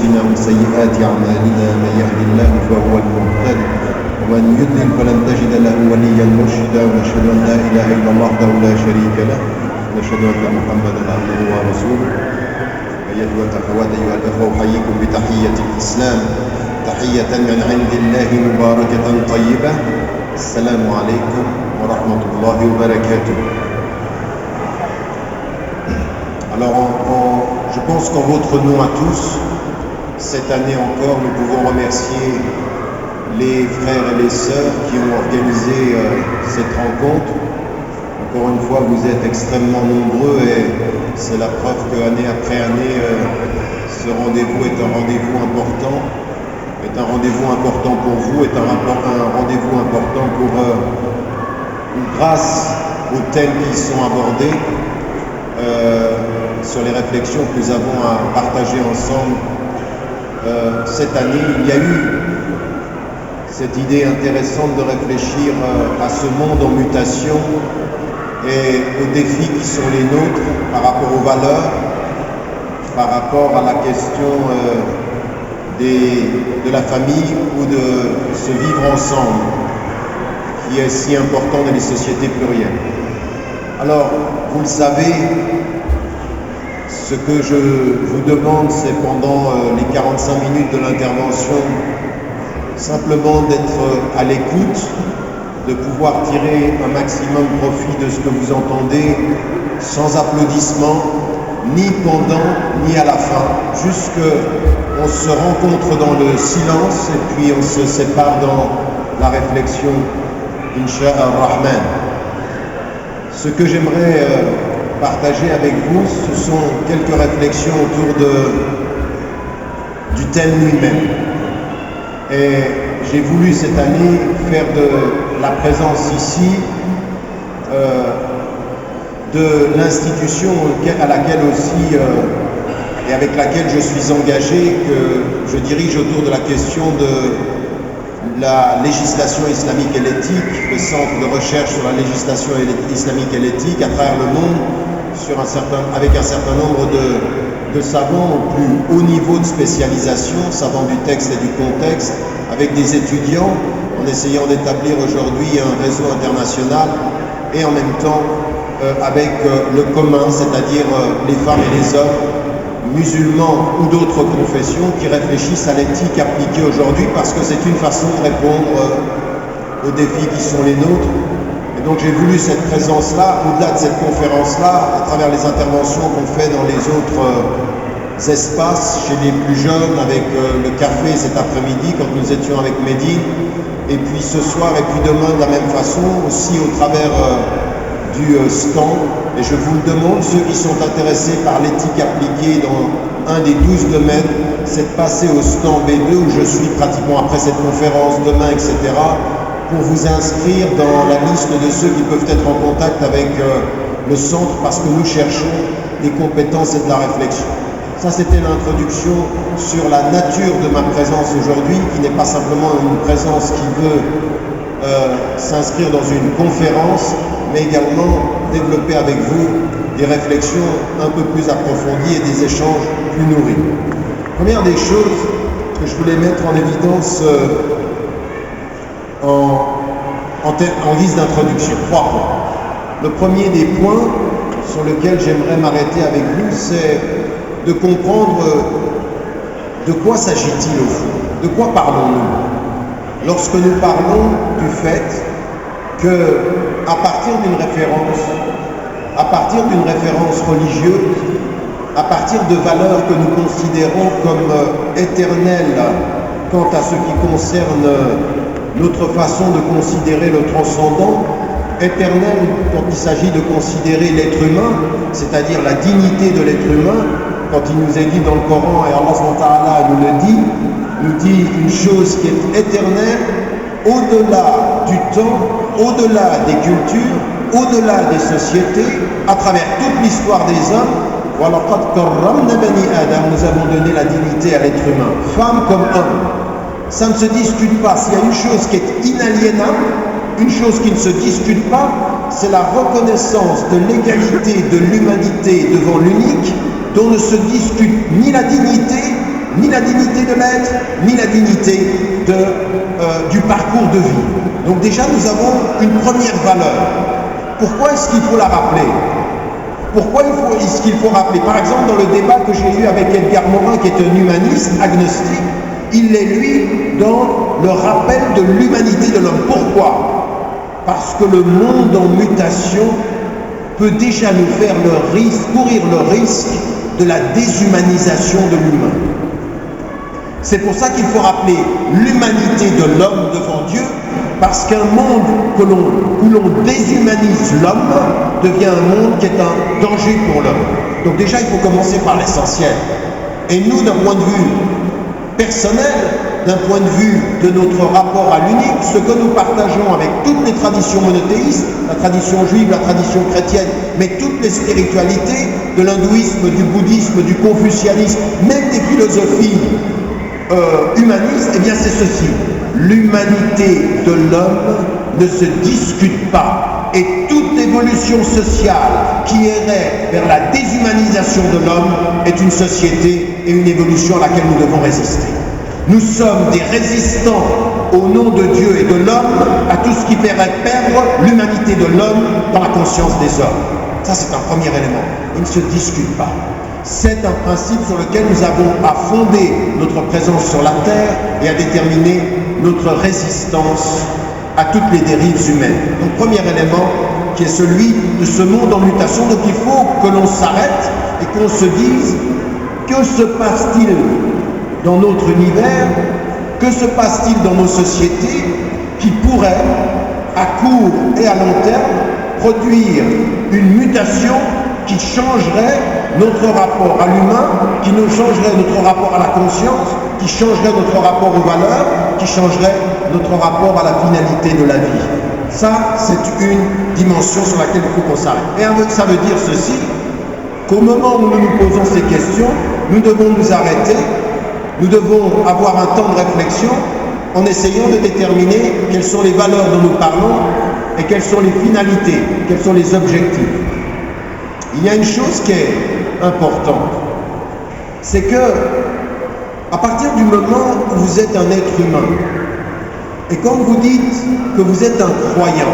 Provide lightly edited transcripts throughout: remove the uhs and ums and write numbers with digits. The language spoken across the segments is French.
أنفسنا ومن سيئات أعمالنا من يهد الله فهو المهتد ومن يضلل فلن تجد له وليا مرشدا ونشهد أن لا إله إلا الله وحده لا شريك له ونشهد أن محمدا عبده ورسوله. أيها الأخوات أيها الأخوة أحييكم بتحية الإسلام تحية من عند الله مباركة طيبة. السلام عليكم ورحمة الله وبركاته. Alors, je pense qu'en votre nom à tous, cette année encore, nous pouvons remercier les frères et les sœurs qui ont organisé cette rencontre. Encore une fois, vous êtes extrêmement nombreux et c'est la preuve qu'année après année, ce rendez-vous est un rendez-vous important, pour vous, est un rendez-vous important pour, grâce aux thèmes qui y sont abordés, sur les réflexions que nous avons à partager ensemble. Cette année, il y a eu cette idée intéressante de réfléchir à ce monde en mutation et aux défis qui sont les nôtres par rapport aux valeurs, par rapport à la question de la famille ou de se vivre ensemble, qui est si important dans les sociétés plurielles. Alors, vous le savez, ce que je vous demande, c'est pendant les 45 minutes de l'intervention, simplement d'être à l'écoute, de pouvoir tirer un maximum profit de ce que vous entendez, sans applaudissements, ni pendant, ni à la fin, juste qu'on se rencontre dans le silence et puis on se sépare dans la réflexion, Inch'Allah. Ce que j'aimerais partager avec vous, ce sont quelques réflexions autour du thème lui-même. Et j'ai voulu cette année faire de la présence ici de l'institution à laquelle aussi et avec laquelle je suis engagé, que je dirige autour de la question de la législation islamique et l'éthique, le centre de recherche sur la législation islamique et l'éthique à travers le monde, avec un certain nombre de savants au plus haut niveau de spécialisation, savants du texte et du contexte, avec des étudiants, en essayant d'établir aujourd'hui un réseau international et en même temps avec le commun, c'est-à-dire les femmes et les hommes, musulmans ou d'autres confessions, qui réfléchissent à l'éthique appliquée aujourd'hui, parce que c'est une façon de répondre aux défis qui sont les nôtres. Et donc j'ai voulu cette présence-là, au-delà de cette conférence-là, à travers les interventions qu'on fait dans les autres espaces, chez les plus jeunes, avec le café cet après-midi, quand nous étions avec Mehdi, et puis ce soir, et puis demain de la même façon, aussi au travers du stand. Et je vous le demande, ceux qui sont intéressés par l'éthique appliquée dans un des 12 domaines, c'est de passer au stand B2 où je suis pratiquement après cette conférence, demain, etc., pour vous inscrire dans la liste de ceux qui peuvent être en contact avec le centre, parce que nous cherchons des compétences et de la réflexion. Ça, c'était l'introduction sur la nature de ma présence aujourd'hui, qui n'est pas simplement une présence qui veut s'inscrire dans une conférence, mais également développer avec vous des réflexions un peu plus approfondies et des échanges plus nourris. Première des choses que je voulais mettre en évidence en guise d'introduction, 3 points. Le premier des points sur lequel j'aimerais m'arrêter avec vous, c'est de comprendre de quoi s'agit-il au fond, de quoi parlons-nous lorsque nous parlons du fait que, à partir d'une référence religieuse, à partir de valeurs que nous considérons comme éternelles quant à ce qui concerne notre façon de considérer le transcendant, éternel quand il s'agit de considérer l'être humain, c'est-à-dire la dignité de l'être humain, quand il nous est dit dans le Coran, et Allah SWT nous dit une chose qui est éternelle, au-delà du temps, au-delà des cultures, au-delà des sociétés, à travers toute l'histoire des hommes. وَلَقَدْ كَرَّمْنَا بَنِي آدَمَ, nous avons donné la dignité à l'être humain, femme comme homme. Ça ne se discute pas. S'il y a une chose qui est inaliénable, une chose qui ne se discute pas, c'est la reconnaissance de l'égalité de l'humanité devant l'unique, dont ne se discute ni la dignité, ni la dignité de l'être, ni la dignité du parcours de vie. Donc déjà, nous avons une première valeur. Pourquoi est-ce qu'il faut la rappeler? Pourquoi est-ce qu'il faut rappeler? Par exemple, dans le débat que j'ai eu avec Edgar Morin, qui est un humaniste agnostique, il est lui dans le rappel de l'humanité de l'homme. Pourquoi? Parce que le monde en mutation peut déjà nous faire courir le risque de la déshumanisation de l'humain. C'est pour ça qu'il faut rappeler l'humanité de l'homme devant Dieu, parce qu'un monde où l'on déshumanise l'homme devient un monde qui est un danger pour l'homme. Donc déjà, il faut commencer par l'essentiel. Et nous, d'un point de vue personnel, d'un point de vue de notre rapport à l'unique, ce que nous partageons avec toutes les traditions monothéistes, la tradition juive, la tradition chrétienne, mais toutes les spiritualités, de l'hindouisme, du bouddhisme, du confucianisme, même des philosophies humanistes, eh bien c'est ceci. L'humanité de l'homme ne se discute pas. Et toute évolution sociale qui irait vers la déshumanisation de l'homme est une société et une évolution à laquelle nous devons résister. Nous sommes des résistants au nom de Dieu et de l'homme à tout ce qui ferait perdre l'humanité de l'homme dans la conscience des hommes. Ça, c'est un premier élément. Il ne se discute pas. C'est un principe sur lequel nous avons à fonder notre présence sur la terre et à déterminer notre résistance à toutes les dérives humaines. Donc, premier élément qui est celui de ce monde en mutation. Donc, il faut que l'on s'arrête et qu'on se dise, que se passe-t-il dans notre univers? Que se passe-t-il dans nos sociétés qui pourrait, à court et à long terme, produire une mutation qui changerait notre rapport à l'humain, qui nous changerait notre rapport à la conscience, qui changerait notre rapport aux valeurs, qui changerait notre rapport à la finalité de la vie. Ça, c'est une dimension sur laquelle il faut qu'on s'arrête. Et ça veut dire ceci, qu'au moment où nous nous posons ces questions, nous devons nous arrêter, nous devons avoir un temps de réflexion en essayant de déterminer quelles sont les valeurs dont nous parlons et quelles sont les finalités, quels sont les objectifs. Il y a une chose qui est importante, c'est que à partir du moment où vous êtes un être humain, et quand vous dites que vous êtes un croyant,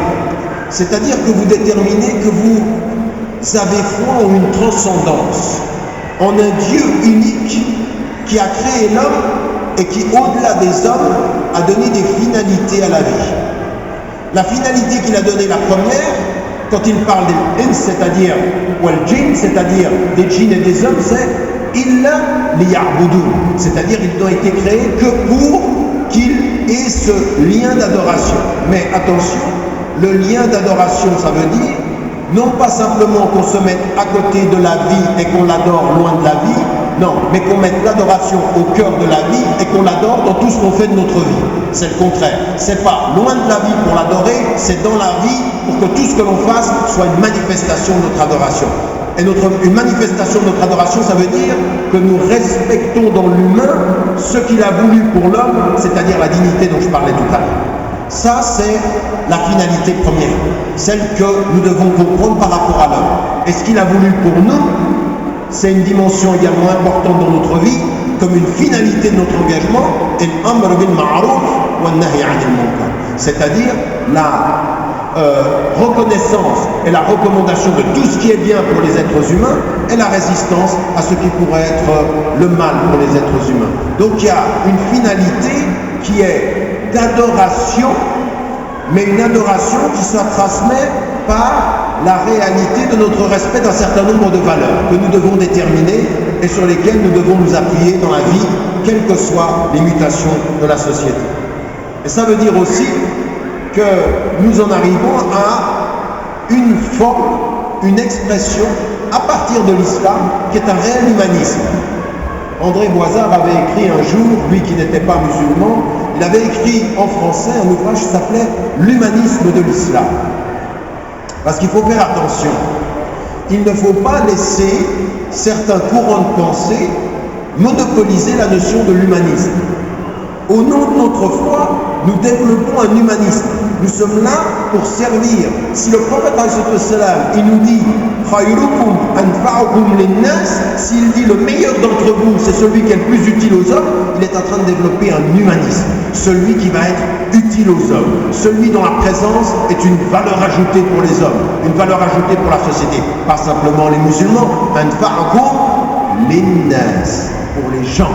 c'est-à-dire que vous déterminez que vous avez foi en une transcendance, en un Dieu unique qui a créé l'homme et qui, au-delà des hommes, a donné des finalités à la vie. La finalité qu'il a donnée, la première, quand il parle des ins, c'est-à-dire wal-jinn, c'est-à-dire des djinns et des hommes, c'est illa liya'budun, c'est-à-dire ils n'ont été créés que pour qu'ils aient ce lien d'adoration. Mais attention, le lien d'adoration, ça veut dire non pas simplement qu'on se mette à côté de la vie et qu'on l'adore loin de la vie, non, mais qu'on mette l'adoration au cœur de la vie et qu'on l'adore dans tout ce qu'on fait de notre vie. C'est le contraire. C'est pas loin de la vie pour l'adorer, c'est dans la vie pour que tout ce que l'on fasse soit une manifestation de notre adoration. Et une manifestation de notre adoration, ça veut dire que nous respectons dans l'humain ce qu'il a voulu pour l'homme, c'est-à-dire la dignité dont je parlais tout à l'heure. Ça, c'est la finalité première, celle que nous devons comprendre par rapport à l'homme. Et ce qu'il a voulu pour nous, c'est une dimension également importante dans notre vie, comme une finalité de notre engagement, et l'amr bil ma'ruf wa nahy 'anil munkar, c'est-à-dire la reconnaissance et la recommandation de tout ce qui est bien pour les êtres humains et la résistance à ce qui pourrait être le mal pour les êtres humains. Donc il y a une finalité qui est d'adoration, mais une adoration qui se transmet par la réalité de notre respect d'un certain nombre de valeurs que nous devons déterminer et sur lesquelles nous devons nous appuyer dans la vie, quelles que soient les mutations de la société. Et ça veut dire aussi que nous en arrivons à une forme, une expression à partir de l'islam qui est un réel humanisme. André Boisard avait écrit un jour, lui qui n'était pas musulman, il avait écrit en français un ouvrage qui s'appelait « L'humanisme de l'islam ». Parce qu'il faut faire attention, il ne faut pas laisser certains courants de pensée monopoliser la notion de l'humanisme. Au nom de notre foi, nous développons un humanisme. Nous sommes là pour servir. Si le prophète il nous dit khayrukum anfa'ukum linnas, s'il dit le meilleur d'entre vous, c'est celui qui est le plus utile aux hommes, il est en train de développer un humanisme. Celui qui va être utile aux hommes. Celui dont la présence est une valeur ajoutée pour les hommes, une valeur ajoutée pour la société. Pas simplement les musulmans. Anfa'ukum linnas, pour les gens.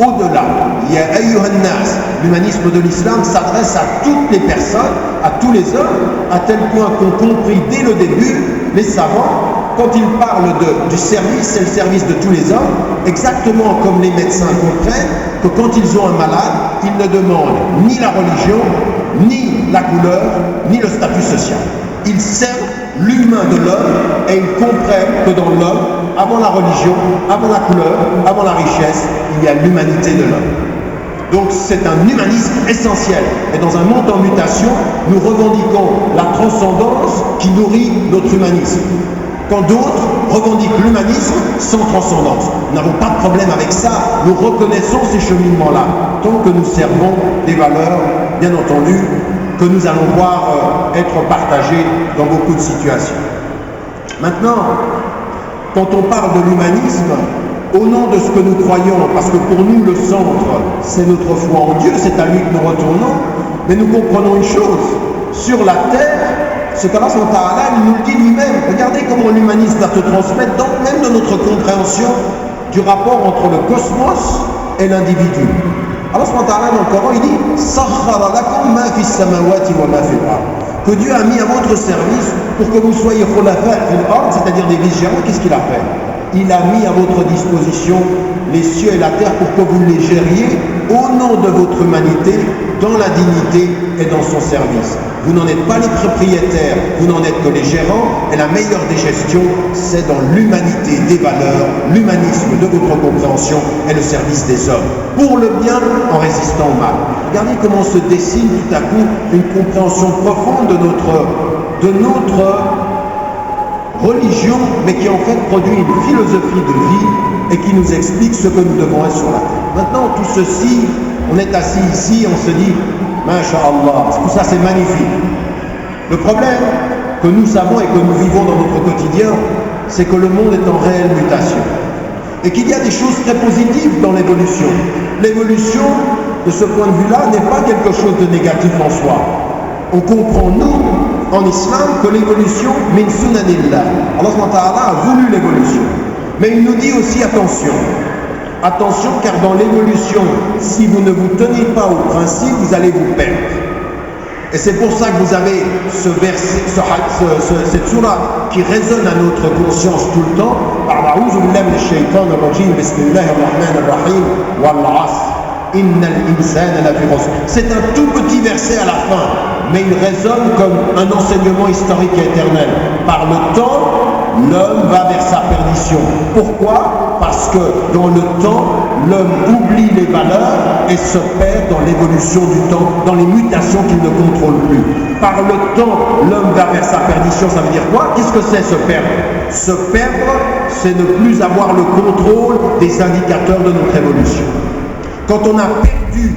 Au-delà, ya ayyuhan nas, l'humanisme de l'islam s'adresse à toutes les personnes, à tous les hommes, à tel point qu'ont compris dès le début les savants, quand ils parlent du service, c'est le service de tous les hommes, exactement comme les médecins comprennent que quand ils ont un malade, ils ne demandent ni la religion, ni la couleur, ni le statut social. Ils servent l'humain de l'homme et ils comprennent que dans l'homme, avant la religion, avant la couleur, avant la richesse, il y a l'humanité de l'homme. Donc c'est un humanisme essentiel. Et dans un monde en mutation, nous revendiquons la transcendance qui nourrit notre humanisme. Quand d'autres revendiquent l'humanisme sans transcendance. Nous n'avons pas de problème avec ça. Nous reconnaissons ces cheminements-là. Tant que nous servons des valeurs, bien entendu, que nous allons voir être partagées dans beaucoup de situations. Maintenant, quand on parle de l'humanisme, au nom de ce que nous croyons, parce que pour nous le centre, c'est notre foi en Dieu, c'est à lui que nous retournons, mais nous comprenons une chose, sur la terre, ce qu'Allah nous le dit lui-même, regardez comment l'humanisme va se transmettre, donc même de notre compréhension du rapport entre le cosmos et l'individu. Allah dans le Coran, il dit « Sakhara lakum ma fis samawati wa ma fil ard » que Dieu a mis à votre service pour que vous soyez khulafa fil ard, c'est-à-dire des vice-gérants. Qu'est-ce qu'il a fait? Il a mis à votre disposition les cieux et la terre pour que vous les gériez au nom de votre humanité, dans la dignité et dans son service. Vous n'en êtes pas les propriétaires, vous n'en êtes que les gérants, et la meilleure des gestions, c'est dans l'humanité des valeurs, l'humanisme de votre compréhension et le service des hommes, pour le bien en résistant au mal. Regardez comment se dessine tout à coup une compréhension profonde de notre religion, mais qui en fait produit une philosophie de vie et qui nous explique ce que nous devons être sur la terre. Maintenant, tout ceci, on est assis ici, on se dit Masha'Allah, tout ça c'est magnifique. Le problème que nous savons et que nous vivons dans notre quotidien, c'est que le monde est en réelle mutation. Et qu'il y a des choses très positives dans l'évolution. L'évolution, de ce point de vue-là, n'est pas quelque chose de négatif en soi. On comprend, nous, en islam, que l'évolution, min sunanillah. Allah a voulu l'évolution. Mais il nous dit aussi attention. Attention, car dans l'évolution, si vous ne vous tenez pas au principe, vous allez vous perdre. Et c'est pour ça que vous avez ce verset, cette surah qui résonne à notre conscience tout le temps. C'est un tout petit verset à la fin, mais il résonne comme un enseignement historique et éternel. Par le temps, l'homme va vers sa perdition. Pourquoi? Parce que dans le temps, l'homme oublie les valeurs et se perd dans l'évolution du temps, dans les mutations qu'il ne contrôle plus. Par le temps, l'homme va vers sa perdition. Ça veut dire quoi? Qu'est-ce que c'est se perdre? Se perdre, c'est ne plus avoir le contrôle des indicateurs de notre évolution. Quand on a perdu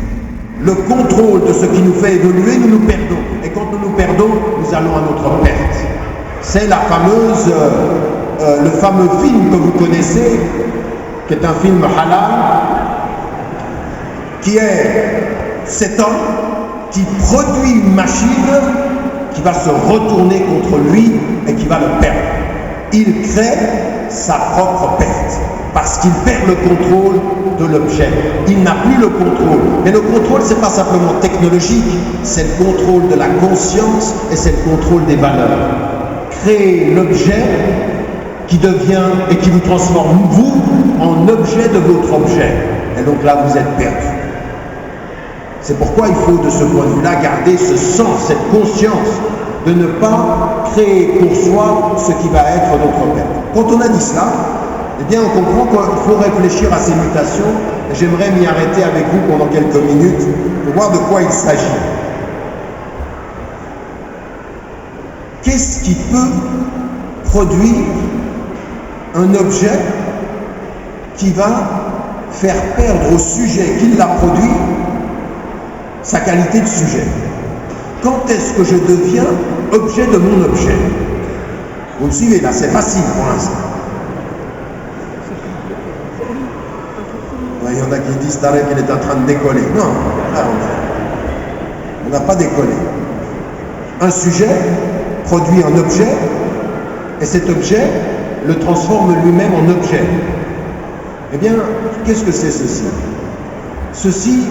le contrôle de ce qui nous fait évoluer, nous nous perdons. Et quand nous nous perdons, nous allons à notre perte. C'est la fameuse, le fameux film que vous connaissez, qui est un film halal, qui est cet homme qui produit une machine qui va se retourner contre lui et qui va le perdre. Il crée sa propre perte parce qu'il perd le contrôle de l'objet. Il n'a plus le contrôle. Mais le contrôle, ce n'est pas simplement technologique, c'est le contrôle de la conscience et c'est le contrôle des valeurs. Créer l'objet qui devient et qui vous transforme, vous, en objet de votre objet. Et donc là, vous êtes perdu. C'est pourquoi il faut, de ce point de vue-là, garder ce sens, cette conscience de ne pas créer pour soi ce qui va être notre perte. Quand on a dit cela, eh bien, on comprend qu'il faut réfléchir à ces mutations. Et j'aimerais m'y arrêter avec vous pendant quelques minutes pour voir de quoi il s'agit. Qu'est-ce qui peut produire un objet qui va faire perdre au sujet qui l'a produit sa qualité de sujet. Quand est-ce que je deviens objet de mon objet? Vous me suivez là, c'est facile pour l'instant. Il y en a qui disent Tarek qu'il est en train de décoller. Non, là on n'a pas décollé. Un sujet produit un objet et cet objet le transforme lui-même en objet. Eh bien, qu'est-ce que c'est ceci? Ceci,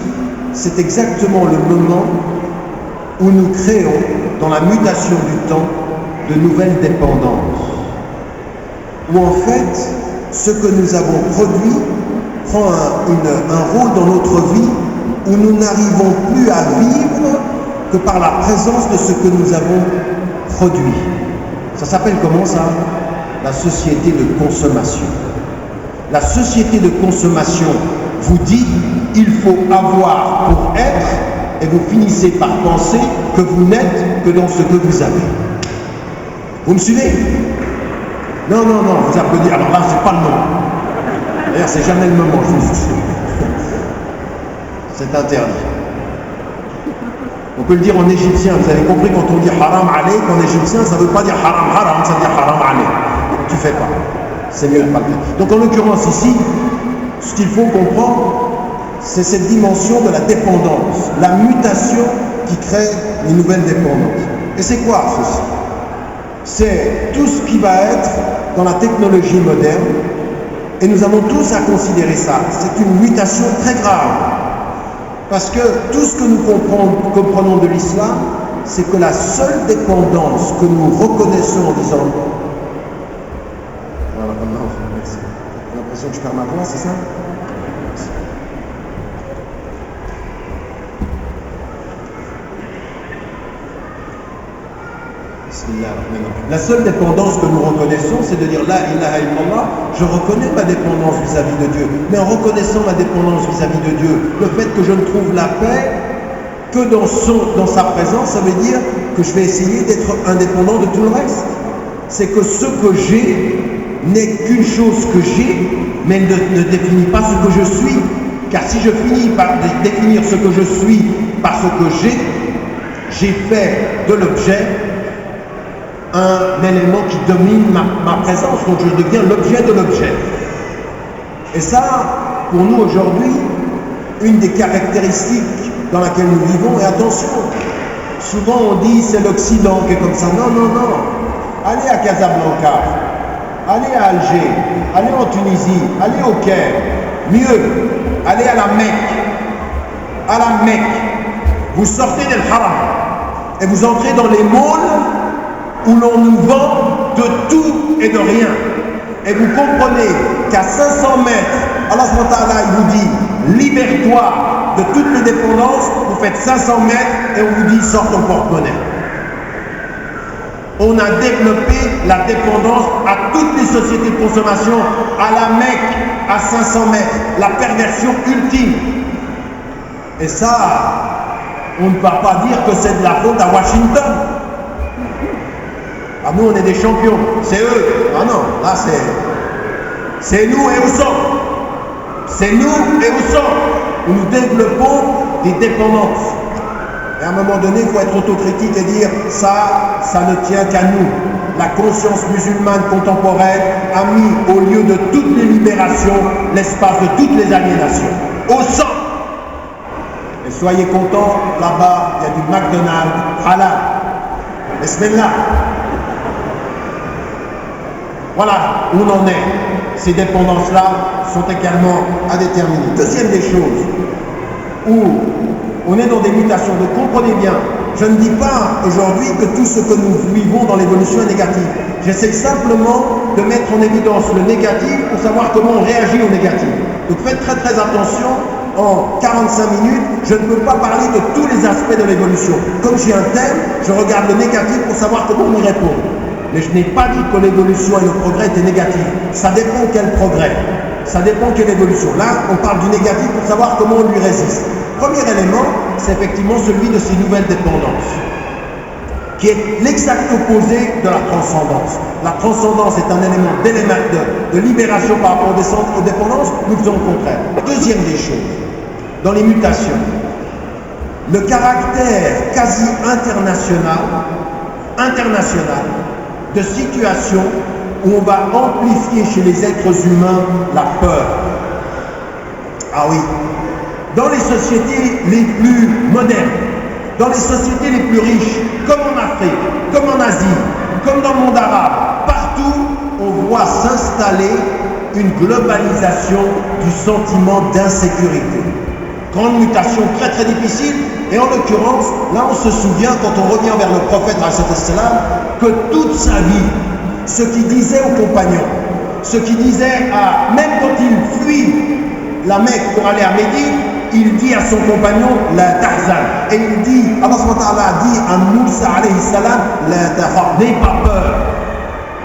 c'est exactement le moment où nous créons, dans la mutation du temps, de nouvelles dépendances. Où en fait, ce que nous avons produit prend un rôle dans notre vie où nous n'arrivons plus à vivre que par la présence de ce que nous avons produit. Ça s'appelle comment ça? La société de consommation. La société de consommation vous dit il faut avoir pour être et vous finissez par penser que vous n'êtes que dans ce que vous avez. Vous me suivez? Non, vous applaudissez. Alors là, c'est pas le moment. D'ailleurs, c'est jamais le moment, je vous suis. C'est interdit. On peut le dire en égyptien. Vous avez compris, quand on dit haram alayk en égyptien, ça ne veut pas dire haram haram, ça veut dire haram alayk. Tu fais pas. C'est mieux de pas le dire. Donc en l'occurrence ici, ce qu'il faut comprendre, c'est cette dimension de la dépendance, la mutation qui crée une nouvelle dépendance. Et c'est quoi ceci? C'est tout ce qui va être dans la technologie moderne, et nous avons tous à considérer ça. C'est une mutation très grave, parce que tout ce que nous comprenons de l'islam, c'est que la seule dépendance que nous reconnaissons en disant voilà, merci. J'ai l'impression que je perds ma voix, c'est ça? La seule dépendance que nous reconnaissons, c'est de dire La ilaha illallah, je reconnais ma dépendance vis-à-vis de Dieu. Mais en reconnaissant ma dépendance vis-à-vis de Dieu, le fait que je ne trouve la paix que dans sa présence, ça veut dire que je vais essayer d'être indépendant de tout le reste. C'est que ce que j'ai n'est qu'une chose que j'ai, mais ne définit pas ce que je suis. Car si je finis par définir ce que je suis par ce que j'ai fait de l'objet un élément qui domine ma présence, donc je deviens l'objet de l'objet. Et ça, pour nous aujourd'hui, une des caractéristiques dans laquelle nous vivons, et attention, souvent on dit c'est l'Occident qui est comme ça. Non. Allez à Casablanca, allez à Alger, allez en Tunisie, allez au Caire, mieux, allez à la Mecque. À la Mecque, vous sortez del Haram et vous entrez dans les malls où l'on nous vend de tout et de rien. Et vous comprenez qu'à 500 mètres, Allah subhanahu wa ta'ala, il vous dit libère-toi de toutes les dépendances, vous faites 500 mètres et on vous dit sors ton porte-monnaie. On a développé la dépendance à toutes les sociétés de consommation, à la Mecque, à 500 mètres, la perversion ultime. Et ça, on ne va pas dire que c'est de la faute à Washington. Ah, nous on est des champions, c'est eux. Ah non, là c'est nous et au centre. C'est nous et au centre où nous développons des dépendances. Et à un moment donné, il faut être autocritique et dire ça ne tient qu'à nous. La conscience musulmane contemporaine a mis au lieu de toutes les libérations l'espace de toutes les aliénations. Au centre. Et soyez contents, là-bas, il y a du McDonald's halal. Bismillah. Voilà où on en est. Ces dépendances-là sont également à déterminer. Deuxième des choses, où on est dans des mutations. Donc comprenez bien, je ne dis pas aujourd'hui que tout ce que nous vivons dans l'évolution est négatif. J'essaie simplement de mettre en évidence le négatif pour savoir comment on réagit au négatif. Donc faites très très attention, en 45 minutes, je ne peux pas parler de tous les aspects de l'évolution. Comme j'ai un thème, je regarde le négatif pour savoir comment on y répond. Mais je n'ai pas dit que l'évolution et le progrès étaient négatifs. Ça dépend quel progrès, ça dépend quelle évolution. Là, on parle du négatif pour savoir comment on lui résiste. Premier élément, c'est effectivement celui de ces nouvelles dépendances, qui est l'exact opposé de la transcendance. La transcendance est un élément de libération par rapport aux dépendances, nous faisons le contraire. Deuxième des choses, dans les mutations, le caractère quasi international de situations où on va amplifier chez les êtres humains la peur. Ah oui, dans les sociétés les plus modernes, dans les sociétés les plus riches, comme en Afrique, comme en Asie, comme dans le monde arabe, partout, on voit s'installer une globalisation du sentiment d'insécurité. Grande mutation très très difficile, et en l'occurrence, là on se souvient, quand on revient vers le prophète, que toute sa vie, ce qu'il disait aux compagnons, ce qu'il disait même quand il fuit la Mecque pour aller à Médine, il dit à son compagnon, la tahzan. Et il dit, Allah a dit à Moussa alayhi salam, la tahzan, n'aie pas peur.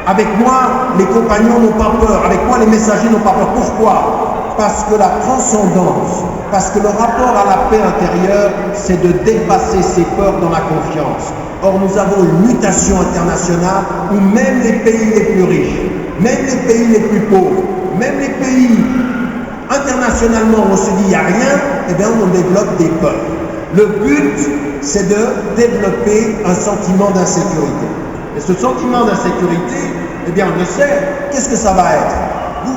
Avec moi, les compagnons n'ont pas peur. Avec moi, les messagers n'ont pas peur. Pourquoi? Parce que la transcendance, parce que le rapport à la paix intérieure, c'est de dépasser ces peurs dans la confiance. Or, nous avons une mutation internationale où même les pays les plus riches, même les pays les plus pauvres, même les pays internationalement où on se dit il n'y a rien, eh bien on développe des peurs. Le but, c'est de développer un sentiment d'insécurité. Et ce sentiment d'insécurité, eh bien on le sait, qu'est-ce que ça va être?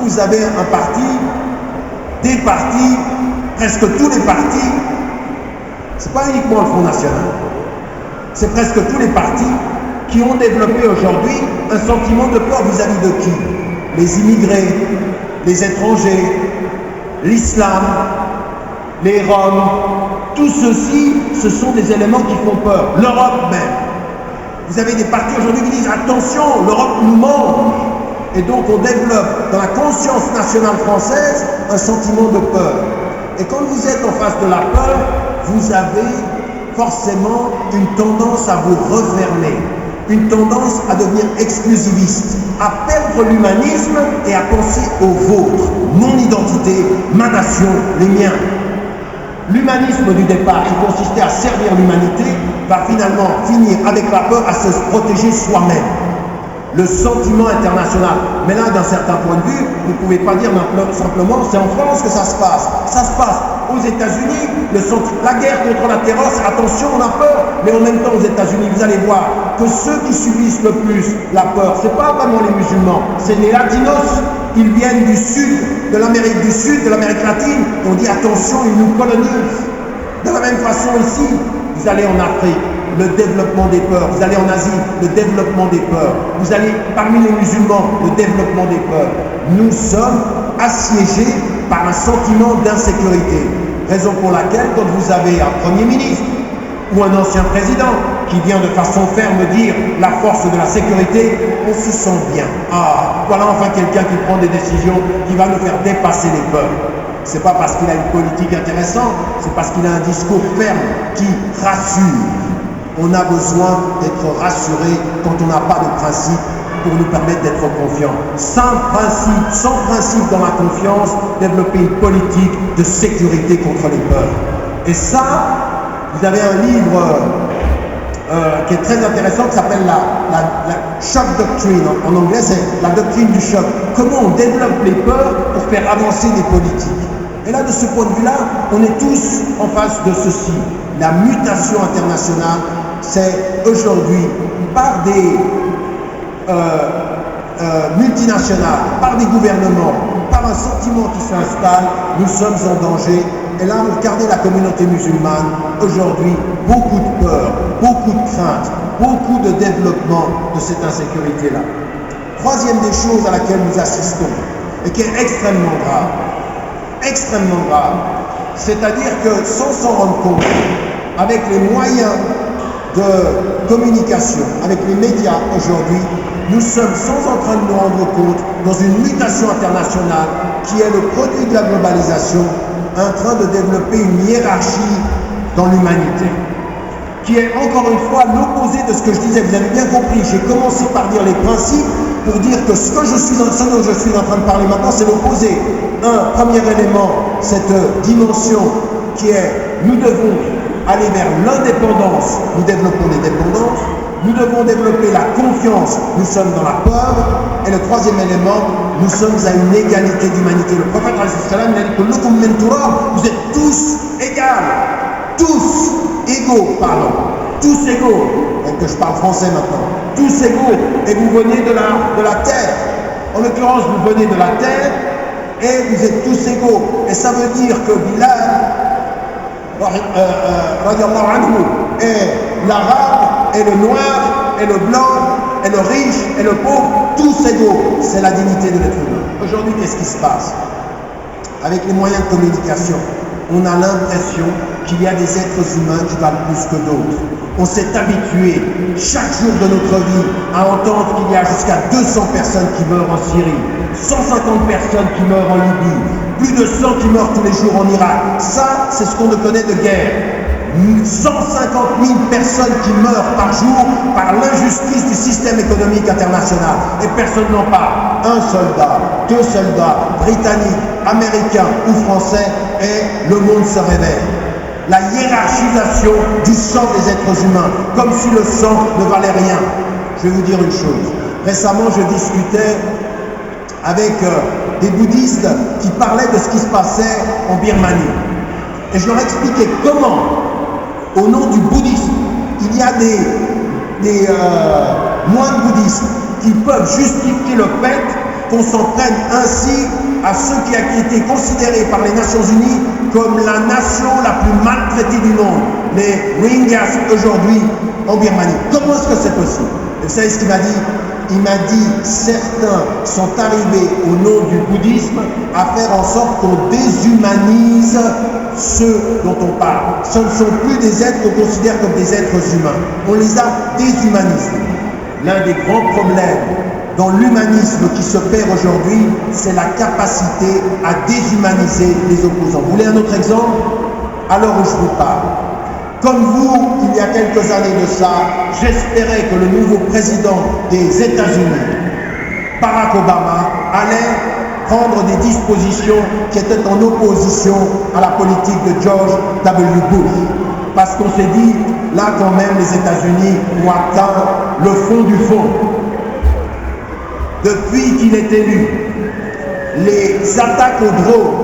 Vous avez un parti, des partis, presque tous les partis, c'est pas uniquement le Front National, c'est presque tous les partis qui ont développé aujourd'hui un sentiment de peur vis-à-vis de qui? Les immigrés, les étrangers, l'islam, les Roms, tout ceci, ce sont des éléments qui font peur. L'Europe même. Vous avez des partis aujourd'hui qui disent attention, l'Europe nous mange. Et donc on développe dans la conscience nationale française un sentiment de peur. Et quand vous êtes en face de la peur, vous avez forcément une tendance à vous refermer, une tendance à devenir exclusiviste, à perdre l'humanisme et à penser au vôtre, mon identité, ma nation, les miens. L'humanisme du départ, qui consistait à servir l'humanité, va finalement finir avec la peur à se protéger soi-même. Le sentiment international. Mais là, d'un certain point de vue, vous ne pouvez pas dire simplement c'est en France que ça se passe. Ça se passe aux États-Unis. La guerre contre la terreur, c'est attention, on a peur. Mais en même temps, aux États-Unis, vous allez voir que ceux qui subissent le plus la peur, ce n'est pas vraiment les musulmans, c'est les latinos. Ils viennent du sud, de l'Amérique du Sud, de l'Amérique latine. On dit attention, ils nous colonisent. De la même façon ici, vous allez en Afrique, le développement des peurs. Vous allez en Asie, le développement des peurs. Vous allez parmi les musulmans, le développement des peurs. Nous sommes assiégés par un sentiment d'insécurité. Raison pour laquelle, quand vous avez un Premier ministre ou un ancien président qui vient de façon ferme dire la force de la sécurité, on se sent bien. Ah, voilà enfin quelqu'un qui prend des décisions qui va nous faire dépasser les peurs. C'est pas parce qu'il a une politique intéressante, c'est parce qu'il a un discours ferme qui rassure. On a besoin d'être rassuré quand on n'a pas de principe pour nous permettre d'être confiants. Sans principe dans la confiance, développer une politique de sécurité contre les peurs. Et ça, vous avez un livre qui est très intéressant qui s'appelle la Shock Doctrine. En anglais, c'est la doctrine du choc. Comment on développe les peurs pour faire avancer des politiques. Et là, de ce point de vue-là, on est tous en face de ceci. La mutation internationale, c'est aujourd'hui par des multinationales, par des gouvernements, par un sentiment qui s'installe, nous sommes en danger. Et là, vous regardez la communauté musulmane, aujourd'hui, beaucoup de peur, beaucoup de crainte, beaucoup de développement de cette insécurité-là. Troisième des choses à laquelle nous assistons, et qui est extrêmement grave, c'est-à-dire que sans s'en rendre compte, avec les moyens de communication, avec les médias aujourd'hui, nous sommes en train de nous rendre compte, dans une mutation internationale qui est le produit de la globalisation, en train de développer une hiérarchie dans l'humanité, qui est encore une fois l'opposé de ce que je disais. Vous avez bien compris, j'ai commencé par dire les principes pour dire que ce dont je suis en train de parler maintenant, c'est l'opposé. Un premier élément, cette dimension qui est nous devons aller vers l'indépendance, nous développons les dépendances, nous devons développer la confiance, nous sommes dans la peur, et le troisième élément, nous sommes à une égalité d'humanité. Le prophète, il a dit que vous êtes tous égaux, tous. égaux, pardon, tous égaux, et que je parle français maintenant, tous égaux, et vous venez de la terre. En l'occurrence, vous venez de la terre, et vous êtes tous égaux. Et ça veut dire que Bilal, radiallahu anhu, est l'arabe, et le noir, et le blanc, et le riche, et le pauvre, tous égaux. C'est la dignité de l'être humain. Aujourd'hui, qu'est-ce qui se passe? Avec les moyens de communication, on a l'impression qu'il y a des êtres humains qui valent plus que d'autres. On s'est habitué chaque jour de notre vie à entendre qu'il y a jusqu'à 200 personnes qui meurent en Syrie, 150 personnes qui meurent en Libye, plus de 100 qui meurent tous les jours en Irak. Ça, c'est ce qu'on ne connaît de guerre. 150 000 personnes qui meurent par jour par l'injustice du système économique international. Et personne n'en parle. Un soldat, deux soldats, britanniques, américains ou français, et le monde se réveille. La hiérarchisation du sang des êtres humains, comme si le sang ne valait rien. Je vais vous dire une chose. Récemment, je discutais avec des bouddhistes qui parlaient de ce qui se passait en Birmanie. Et je leur expliquais comment, au nom du bouddhisme, il y a des moines bouddhistes qui peuvent justifier le fait qu'on s'en prenne ainsi à ceux qui ont été considérés par les Nations Unies comme la nation la plus maltraitée du monde, les Rohingyas aujourd'hui en Birmanie. Comment est-ce que c'est possible? Et vous savez ce qu'il m'a dit? Il m'a dit, certains sont arrivés au nom du bouddhisme à faire en sorte qu'on déshumanise ceux dont on parle. Ce ne sont plus des êtres qu'on considère comme des êtres humains. On les a déshumanisés. L'un des grands problèmes dans l'humanisme qui se perd aujourd'hui, c'est la capacité à déshumaniser les opposants. Vous voulez un autre exemple? À l'heure où je vous parle. Comme vous, il y a quelques années de ça, j'espérais que le nouveau président des États-Unis, Barack Obama, allait prendre des dispositions qui étaient en opposition à la politique de George W. Bush. Parce qu'on s'est dit, là quand même, les États-Unis ont atteint le fond du fond. Depuis qu'il est élu, les attaques aux drones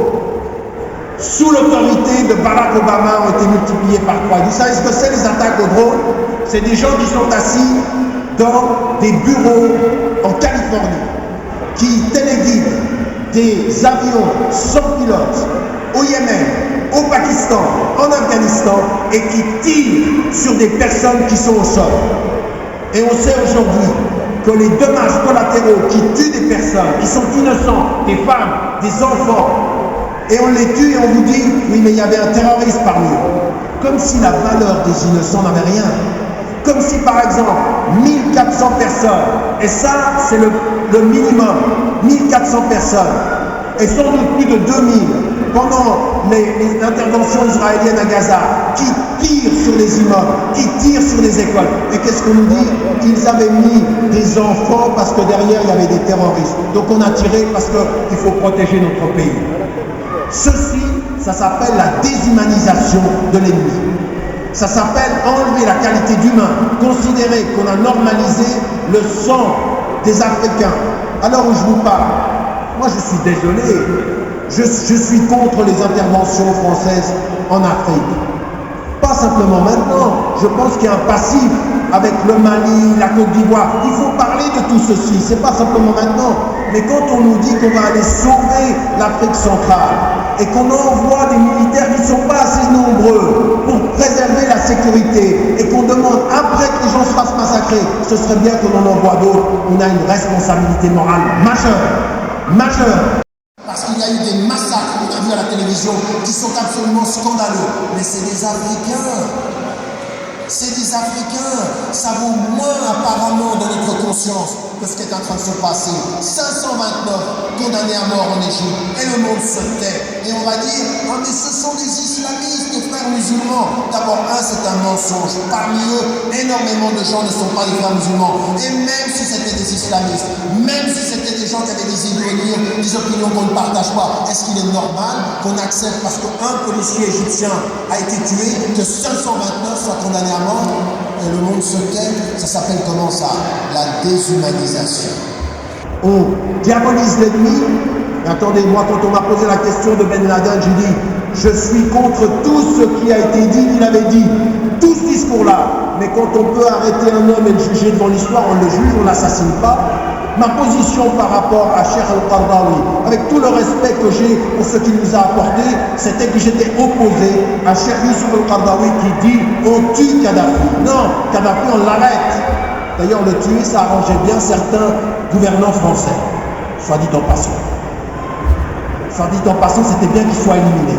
sous l'autorité de Barack Obama ont été multipliées par 3. Vous savez ce que c'est les attaques aux drones? C'est des gens qui sont assis dans des bureaux en Californie, qui téléguident des avions sans pilote au Yémen, au Pakistan, en Afghanistan, et qui tirent sur des personnes qui sont au sol. Et on sait aujourd'hui que les dommages collatéraux qui tuent des personnes, qui sont innocentes, des femmes, des enfants, et on les tue et on vous dit, oui mais il y avait un terroriste parmi eux. Comme si la valeur des innocents n'avait rien. Comme si par exemple, 1400 personnes, et ça c'est le minimum, 1400 personnes, et sans doute plus de 2000, pendant les interventions israéliennes à Gaza, qui tirent sur les immeubles, qui tirent sur les écoles. Et qu'est-ce qu'on nous dit? Qu'ils avaient mis des enfants parce que derrière il y avait des terroristes. Donc on a tiré parce qu'il faut protéger notre pays. Ceci, ça s'appelle la déshumanisation de l'ennemi. Ça s'appelle enlever la qualité d'humain, considérer qu'on a normalisé le sang des Africains. Alors où je vous parle, moi je suis désolé, je suis contre les interventions françaises en Afrique. Pas simplement maintenant, je pense qu'il y a un passif avec le Mali, la Côte d'Ivoire. Il faut parler de tout ceci, c'est pas simplement maintenant. Mais quand on nous dit qu'on va aller sauver l'Afrique centrale et qu'on envoie des militaires qui ne sont pas assez nombreux pour préserver la sécurité et qu'on demande après que les gens se fassent massacrer, ce serait bien qu'on en envoie d'autres. On a une responsabilité morale majeure. Parce qu'il y a eu des massacres, on a vu à la télévision, qui sont absolument scandaleux. Mais c'est des Africains. C'est des Africains. Ça vaut moins apparemment dans notre conscience que ce qui est en train de se passer. 529 condamnés à mort en Égypte. Et le monde se tait. Et on va dire, oh, mais ce sont des islamistes, des frères musulmans. D'abord, c'est un mensonge. Parmi eux, énormément de gens ne sont pas des frères musulmans. Et même si c'était des islamistes, même si c'était des gens qui avaient des idéologies, des opinions qu'on ne partage pas, est-ce qu'il est normal qu'on accepte parce qu'un policier égyptien a été tué, que 529 soient condamnés à mort? Et le monde se tait. Ça s'appelle comment ça? La déshumanisation. On diabolise l'ennemi. Attendez, moi quand on m'a posé la question de Ben Laden, j'ai dit, je suis contre tout ce qui a été dit, qu'il avait dit. tout ce discours-là. Mais quand on peut arrêter un homme et le juger devant l'histoire, on le juge, on ne l'assassine pas. Ma position par rapport à Cheikh Al-Qaradawi, avec tout le respect que j'ai pour ce qu'il nous a apporté, c'était que j'étais opposé à Cheikh Youssouf Al-Qaradawi qui dit on tue Kadhafi. Non, Kadhafi on l'arrête. D'ailleurs le tuer ça arrangeait bien certains gouvernants français, soit dit en passant. Soit dit en passant, c'était bien qu'il soit éliminé.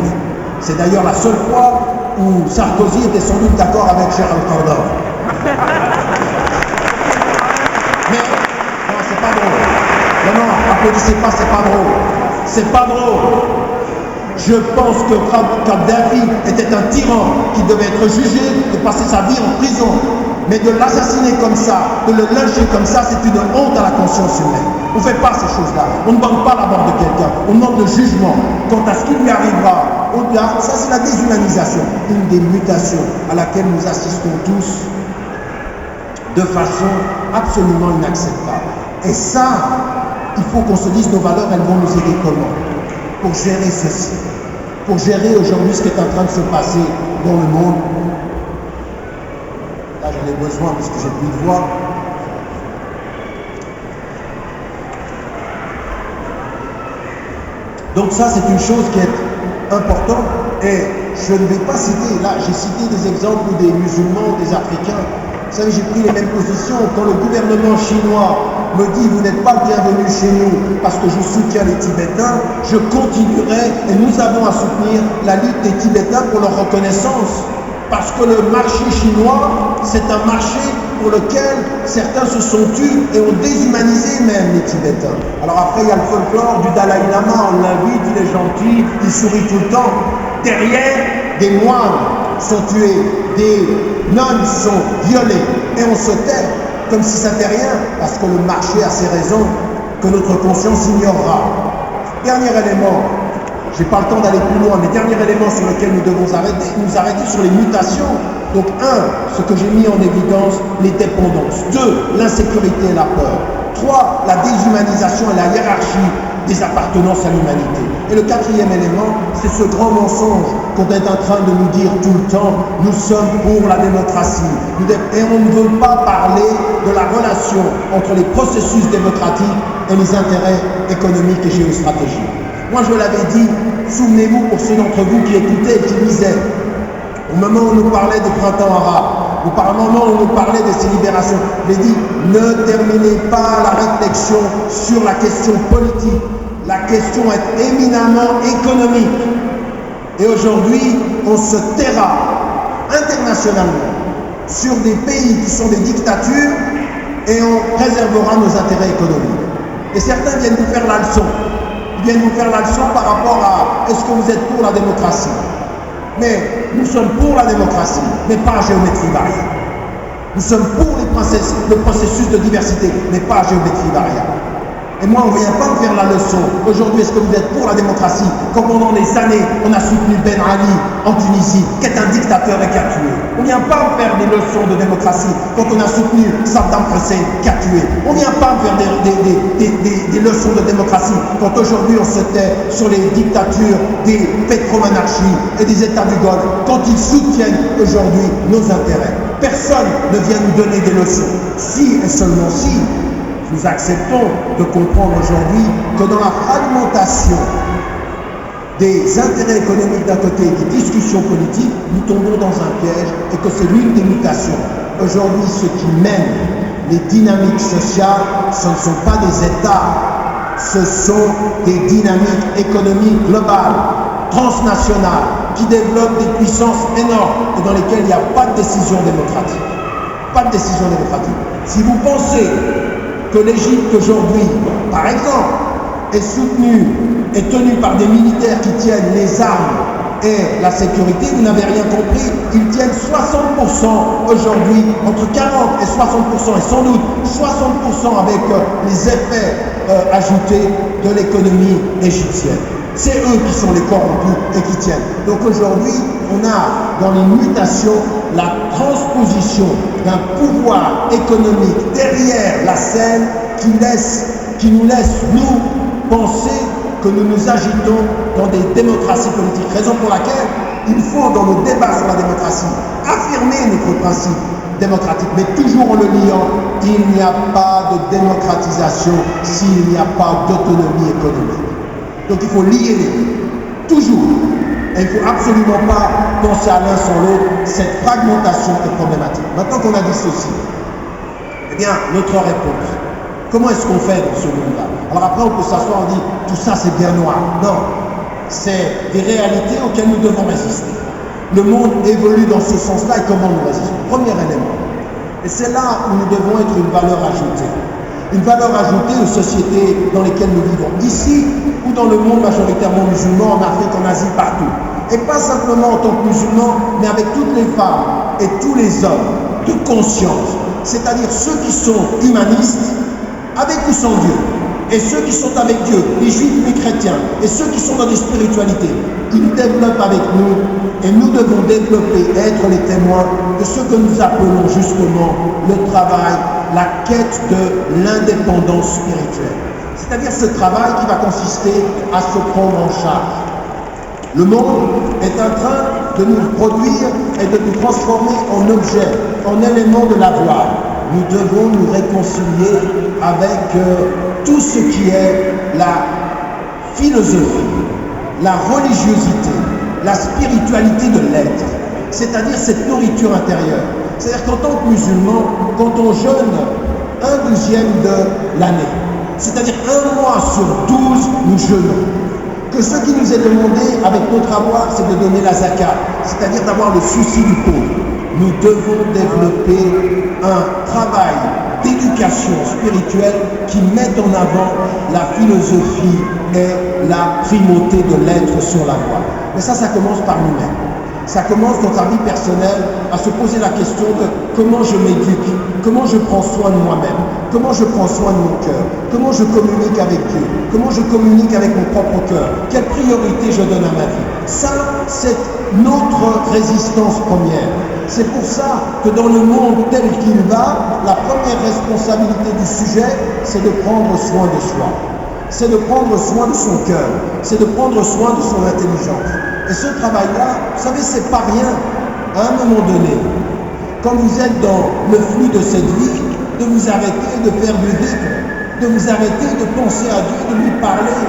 C'est d'ailleurs la seule fois où Sarkozy était sans doute d'accord avec Cheikh Al-Qaradawi. Mais non, c'est pas drôle. Non, applaudissez pas, c'est pas drôle. C'est pas drôle. Je pense que Kadhafi était un tyran qui devait être jugé et passer sa vie en prison. Mais de l'assassiner comme ça, de le lyncher comme ça, c'est une honte à la conscience humaine. On ne fait pas ces choses-là. On ne demande pas la mort de quelqu'un. On demande le jugement. Quant à ce qui lui arrivera au-delà, ça c'est la déshumanisation. Une des mutations à laquelle nous assistons tous de façon absolument inacceptable. Et ça, il faut qu'on se dise nos valeurs, elles vont nous aider comment? Pour gérer ceci. Pour gérer aujourd'hui ce qui est en train de se passer dans le monde. Là, j'en ai besoin parce que j'ai plus de voix. Donc ça, c'est une chose qui est importante. Et je ne vais pas citer, là, j'ai cité des exemples où des musulmans, des Africains. Vous savez, j'ai pris les mêmes positions. Quand le gouvernement chinois me dit vous n'êtes pas bienvenus chez nous parce que je soutiens les Tibétains, je continuerai et nous avons à soutenir la lutte des Tibétains pour leur reconnaissance. Parce que le marché chinois, c'est un marché pour lequel certains se sont tus et ont déshumanisé même les Tibétains. Alors après, il y a le folklore du Dalai Lama, on l'invite, il est gentil, il sourit tout le temps. Derrière, des moines sont tués, des nonnes sont violées et on se tait comme si ça n'était rien, parce que le marché a ses raisons que notre conscience ignorera. Dernier élément, je n'ai pas le temps d'aller plus loin, mais dernier élément sur lequel nous devons nous arrêter sur les mutations. Donc un, ce que j'ai mis en évidence, les dépendances. Deux, l'insécurité et la peur. Trois, la déshumanisation et la hiérarchie des appartenances à l'humanité. Et le quatrième élément, c'est ce grand mensonge qu'on est en train de nous dire tout le temps, nous sommes pour la démocratie. Et on ne veut pas parler de la relation entre les processus démocratiques et les intérêts économiques et géostratégiques. Moi je l'avais dit, souvenez-vous pour ceux d'entre vous qui écoutaient et qui lisaient, au moment où on nous parlait des printemps arabes, au moment où on nous parlait de ces libérations, je l'ai dit, ne terminez pas la réflexion sur la question politique. La question est éminemment économique. Et aujourd'hui, on se taira internationalement sur des pays qui sont des dictatures et on préservera nos intérêts économiques. Et certains viennent nous faire la leçon. Ils viennent nous faire la leçon par rapport à est-ce que vous êtes pour la démocratie? Mais nous sommes pour la démocratie, mais pas à géométrie variable. Nous sommes pour le processus de diversité, mais pas à géométrie variable. Et moi, on ne vient pas me faire la leçon. Aujourd'hui, est-ce que vous êtes pour la démocratie? Quand pendant des années, on a soutenu Ben Ali en Tunisie, qui est un dictateur et qui a tué. On ne vient pas me faire des leçons de démocratie quand on a soutenu Saddam Hussein qui a tué. On ne vient pas me faire des leçons de démocratie quand aujourd'hui on se tait sur les dictatures des pétromonarchies et des États du Golfe, quand ils soutiennent aujourd'hui nos intérêts. Personne ne vient nous donner des leçons. Si et seulement si, nous acceptons de comprendre aujourd'hui que dans la fragmentation des intérêts économiques d'un côté et des discussions politiques, nous tombons dans un piège et que c'est l'une des mutations. Aujourd'hui, ce qui mène les dynamiques sociales, ce ne sont pas des États, ce sont des dynamiques économiques globales, transnationales, qui développent des puissances énormes et dans lesquelles il n'y a pas de décision démocratique. Pas de décision démocratique. Si vous pensez que l'Égypte aujourd'hui, par exemple, est soutenue et tenue par des militaires qui tiennent les armes et la sécurité, vous n'avez rien compris. Ils tiennent 60% aujourd'hui, entre 40 et 60%, et sans doute 60% avec les effets ajoutés de l'économie égyptienne. C'est eux qui sont les corrompus et qui tiennent. Donc aujourd'hui, on a dans les mutations la transposition d'un pouvoir économique derrière la scène qui nous laisse, nous, penser que nous nous agitons dans des démocraties politiques. Raison pour laquelle il faut, dans nos débats sur la démocratie, affirmer incarner notre principe démocratique, mais toujours en le liant. Il n'y a pas de démocratisation s'il n'y a pas d'autonomie économique. Donc il faut lier les deux, toujours. Et il ne faut absolument pas penser à l'un sans l'autre. Cette fragmentation est problématique. Maintenant qu'on a dit ceci, eh bien, notre réponse, comment est-ce qu'on fait dans ce monde-là? Alors après, on peut s'asseoir et dire, tout ça c'est bien noir. Non, c'est des réalités auxquelles nous devons résister. Le monde évolue dans ce sens-là et comment nous résistons? Premier élément. Et c'est là où nous devons être une valeur ajoutée. Une valeur ajoutée aux sociétés dans lesquelles nous vivons. Ici ou dans le monde majoritairement musulman, en Afrique, en Asie, partout. Et pas simplement en tant que musulmans, mais avec toutes les femmes et tous les hommes de conscience. C'est-à-dire ceux qui sont humanistes, avec ou sans Dieu. Et ceux qui sont avec Dieu, les juifs, les chrétiens, et ceux qui sont dans des spiritualités, ils développent avec nous, et nous devons développer et être les témoins de ce que nous appelons justement le travail, la quête de l'indépendance spirituelle. C'est-à-dire ce travail qui va consister à se prendre en charge. Le monde est en train de nous produire et de nous transformer en objets, en éléments de l'avoir. Nous devons nous réconcilier avec tout ce qui est la philosophie, la religiosité, la spiritualité de l'être, c'est-à-dire cette nourriture intérieure. C'est-à-dire qu'en tant que musulman, quand on jeûne 1/12 de l'année, c'est-à-dire 1 mois sur 12, nous jeûnons. Que ce qui nous est demandé avec notre avoir, c'est de donner la zakat, c'est-à-dire d'avoir le souci du pauvre. Nous devons développer un travail d'éducation spirituelle qui mette en avant la philosophie et la primauté de l'être sur la voie. Mais ça commence par nous-mêmes. Ça commence dans ta vie personnelle à se poser la question de comment je m'éduque, comment je prends soin de moi-même, comment je prends soin de mon cœur, comment je communique avec Dieu, comment je communique avec mon propre cœur, quelle priorité je donne à ma vie. Ça, c'est notre résistance première. C'est pour ça que dans le monde tel qu'il va, la première responsabilité du sujet, c'est de prendre soin de soi. C'est de prendre soin de son cœur, c'est de prendre soin de son intelligence. Et ce travail-là, vous savez, c'est pas rien. À un moment donné, quand vous êtes dans le flux de cette vie, de vous arrêter de faire du dhikr, de vous arrêter de penser à Dieu, de lui parler.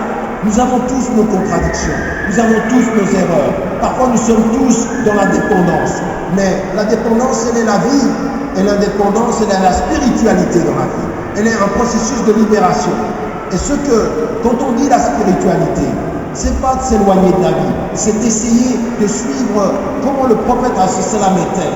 Nous avons tous nos contradictions, nous avons tous nos erreurs. Parfois, nous sommes tous dans la dépendance. Mais la dépendance, elle est la vie. Et l'indépendance, elle est la spiritualité dans la vie. Elle est un processus de libération. Et quand on dit la spiritualité, c'est pas de s'éloigner de la vie, c'est d'essayer de suivre comment le prophète sallam était,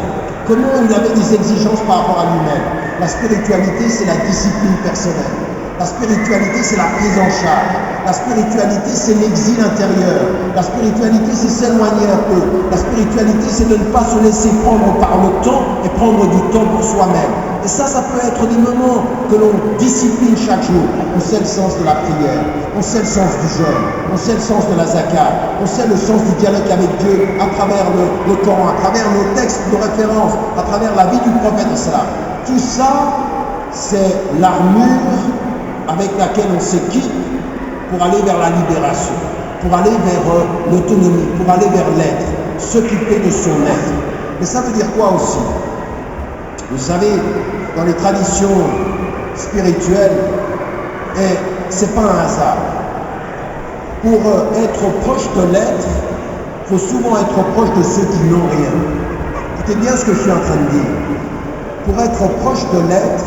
comment il avait des exigences par rapport à lui-même. La spiritualité, c'est la discipline personnelle. La spiritualité, c'est la prise en charge. La spiritualité, c'est l'exil intérieur. La spiritualité, c'est s'éloigner un peu. La spiritualité, c'est de ne pas se laisser prendre par le temps et prendre du temps pour soi-même. Et ça peut être des moments que l'on discipline chaque jour. On sait le sens de la prière, on sait le sens du jeûne, on sait le sens de la zakat, on sait le sens du dialogue avec Dieu à travers le Coran, à travers nos textes de référence, à travers la vie du prophète islam. Tout ça, c'est l'armure avec laquelle on s'équipe pour aller vers la libération, pour aller vers l'autonomie, pour aller vers l'être, s'occuper de son être. Mais ça veut dire quoi aussi? Vous savez, dans les traditions spirituelles, et c'est pas un hasard. Pour être proche de l'être, il faut souvent être proche de ceux qui n'ont rien. Écoutez bien ce que je suis en train de dire. Pour être proche de l'être,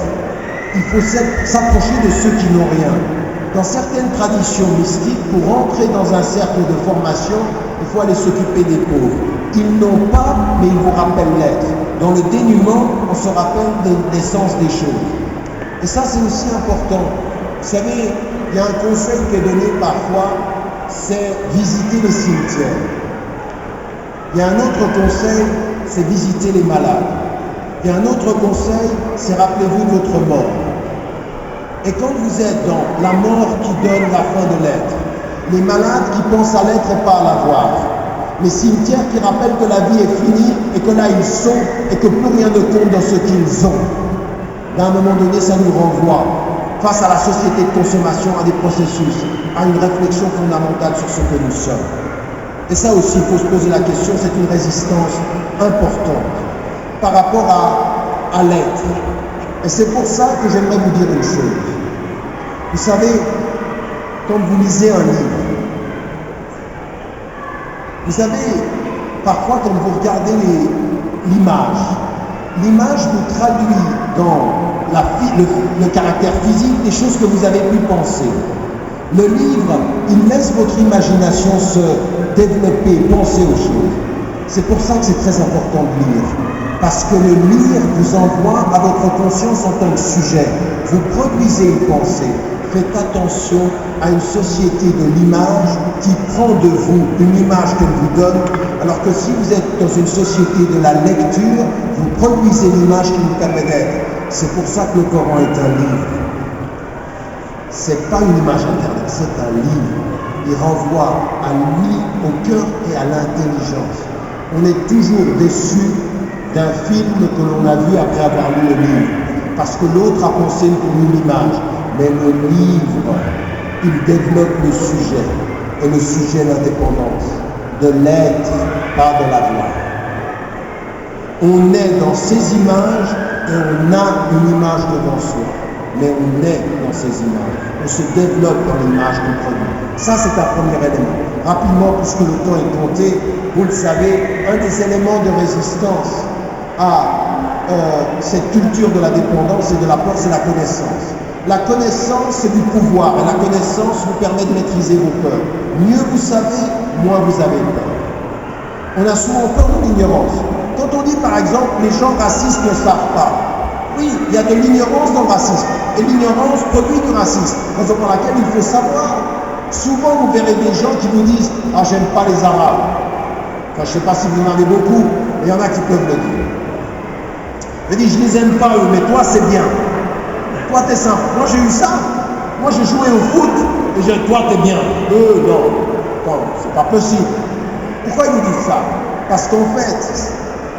il faut s'approcher de ceux qui n'ont rien. Dans certaines traditions mystiques, pour entrer dans un cercle de formation, il faut aller s'occuper des pauvres. Ils n'ont pas, mais ils vous rappellent l'être. Dans le dénuement, on se rappelle de l'essence des choses. Et ça, c'est aussi important. Vous savez, il y a un conseil qui est donné parfois, c'est visiter les cimetières. Il y a un autre conseil, c'est visiter les malades. Il y a un autre conseil, c'est rappelez-vous de votre mort. Et quand vous êtes dans la mort qui donne la fin de l'être, les malades qui pensent à l'être et pas à l'avoir, les cimetières qui rappellent que la vie est finie et que là ils sont et que plus rien ne compte dans ce qu'ils ont. D'un moment donné, ça nous renvoie face à la société de consommation, à des processus, à une réflexion fondamentale sur ce que nous sommes. Et ça aussi, il faut se poser la question, c'est une résistance importante. par rapport à l'être. Et c'est pour ça que j'aimerais vous dire une chose. Vous savez, quand vous lisez un livre, vous savez, parfois quand vous regardez l'image vous traduit dans le caractère physique des choses que vous avez pu penser. Le livre, il laisse votre imagination se développer, penser aux choses. C'est pour ça que c'est très important de lire. Parce que le lire vous envoie à votre conscience en tant que sujet. Vous produisez une pensée. Faites attention à une société de l'image qui prend de vous une image qu'elle vous donne, alors que si vous êtes dans une société de la lecture, vous produisez l'image qui vous permet d'être. C'est pour ça que le Coran est un livre. C'est pas une image internet, c'est un livre. Il renvoie à lui, au cœur et à l'intelligence. On est toujours déçu d'un film que l'on a vu après avoir lu le livre, parce que l'autre a pensé pour une image. Mais le livre, il développe le sujet, et le sujet l'indépendance, de l'être, pas de l'avoir. On est dans ces images et on a une image devant soi, mais on est dans ces images, on se développe dans l'image qu'on produit. Ça, c'est un premier élément. Rapidement, puisque le temps est compté, vous le savez, un des éléments de résistance à cette culture de la dépendance et de la peur, c'est la connaissance. La connaissance, c'est du pouvoir, et la connaissance vous permet de maîtriser vos peurs. Mieux vous savez, moins vous avez peur. On a souvent peur de l'ignorance. Quand on dit par exemple, les gens racistes ne savent pas, oui, il y a de l'ignorance dans le racisme, et l'ignorance produit du racisme, raison pour laquelle il faut savoir. Souvent, vous verrez des gens qui vous disent « Ah, j'aime pas les Arabes ». Enfin, je ne sais pas si vous en avez beaucoup, mais il y en a qui peuvent le dire. Je dis « Je les aime pas eux, mais toi, c'est bien. Toi, t'es simple. Moi, j'ai eu ça. Moi, j'ai joué au foot, et j'ai dit « Toi, t'es bien. Eux, non. C'est pas possible. » Pourquoi ils vous disent ça? Parce qu'en fait,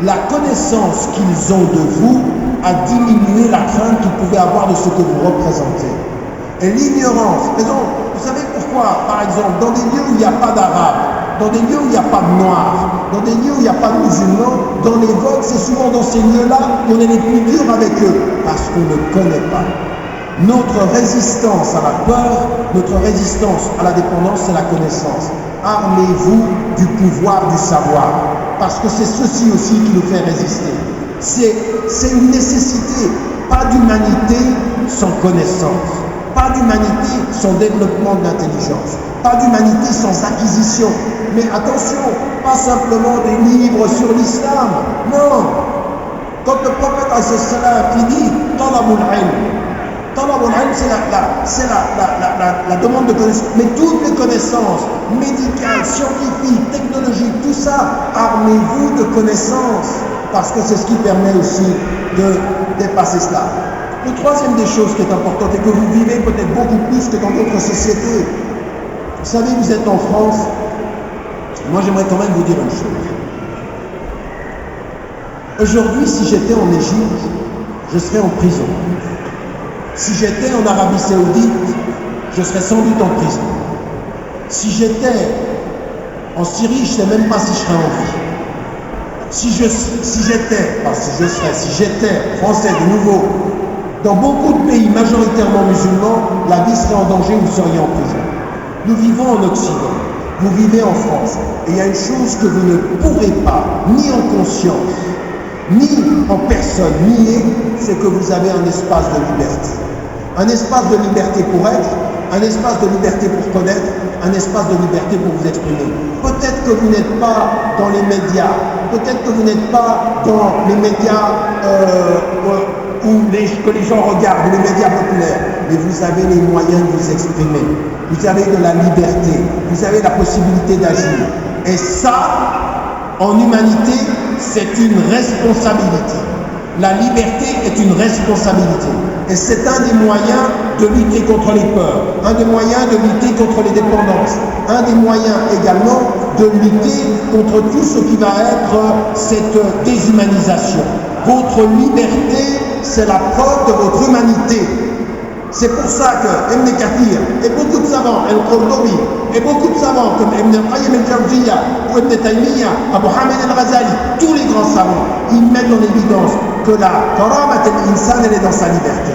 la connaissance qu'ils ont de vous a diminué la crainte qu'ils pouvaient avoir de ce que vous représentez. Et l'ignorance, vous savez pourquoi, par exemple, dans des lieux où il n'y a pas d'Arabes, dans des lieux où il n'y a pas de Noirs, dans des lieux où il n'y a pas de musulmans, dans les votes, c'est souvent dans ces lieux-là qu'on est les plus durs avec eux, parce qu'on ne connaît pas. Notre résistance à la peur, notre résistance à la dépendance, c'est la connaissance. Armez-vous du pouvoir du savoir, parce que c'est ceci aussi qui nous fait résister. C'est une nécessité, pas d'humanité sans connaissance. Pas d'humanité sans développement de l'intelligence. Pas d'humanité sans acquisition. Mais attention, pas simplement des livres sur l'islam. Non. Quand le prophète a dit « Talabul ilm », Talabul ilm, c'est la demande de connaissance. Mais toutes les connaissances, médicales, scientifiques, technologiques, tout ça, armez-vous de connaissances. Parce que c'est ce qui permet aussi de dépasser cela. Le troisième des choses qui est importante et que vous vivez peut-être beaucoup plus que dans d'autres sociétés, vous savez, vous êtes en France, moi j'aimerais quand même vous dire une chose. Aujourd'hui, si j'étais en Égypte, je serais en prison. Si j'étais en Arabie Saoudite, je serais sans doute en prison. Si j'étais en Syrie, je ne sais même pas si je serais en vie. Si j'étais français de nouveau, dans beaucoup de pays majoritairement musulmans, la vie serait en danger, vous seriez en prison. Nous vivons en Occident, vous vivez en France, et il y a une chose que vous ne pourrez pas, ni en conscience, ni en personne, nier, c'est que vous avez un espace de liberté. Un espace de liberté pour être, un espace de liberté pour connaître, un espace de liberté pour vous exprimer. Peut-être que vous n'êtes pas dans les médias, peut-être que vous n'êtes pas dans les médias que les gens regardent, les médias populaires, mais vous avez les moyens de vous exprimer. Vous avez de la liberté, vous avez la possibilité d'agir. Et ça, en humanité, c'est une responsabilité. La liberté est une responsabilité. Et c'est un des moyens de lutter contre les peurs, un des moyens de lutter contre les dépendances, un des moyens également de lutter contre tout ce qui va être cette déshumanisation. Votre liberté, c'est la preuve de votre humanité. C'est pour ça que Ibn Kathir et beaucoup de savants, Al-Qurtubi, et beaucoup de savants comme Ibn Qayyim al-Jawziyya ou Ibn Taymiyyah, Abu Hamid al-Ghazali, tous les grands savants, ils mettent en évidence que la karamat al-insan, elle est dans sa liberté.